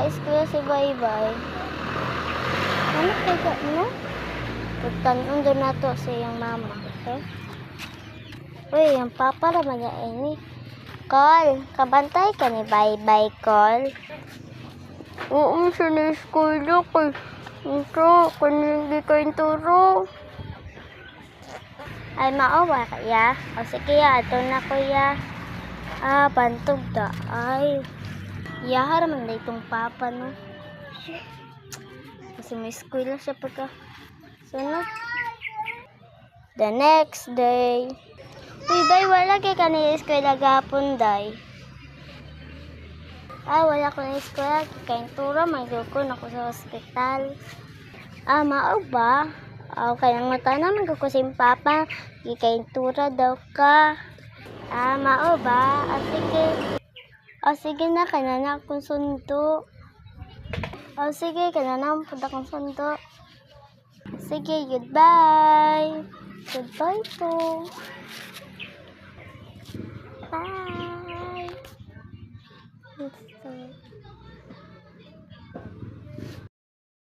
eskwela si Baybay. Ano kaya na? Pagtanong doon na to sa iyong mama. Okay? Uy, yung papa naman na ini. Call, kabantay ka ni Baybay, Call. Oo, siya na eskwela ko. Ito, kanindi kayong turo. Ay, maawa kaya? O sige, ato na kuya. Bantog da. Ay, yahar man na itong papa, no? Kasi may eskwela siya pagka sunod. The next day. Uy, day, wala kay kanina eskwela gapon, day. Wala ko na eskwela. Kayong tura, magdukon ako sa hospital. Mao ba? Kaya nga tanong, magkukusin papa. Kayong tura daw ka. Mao ba? Sige. Sige na, kanana akong sundo. Sige, kanana akong sundo. Sige, goodbye. Goodbye po. Bye.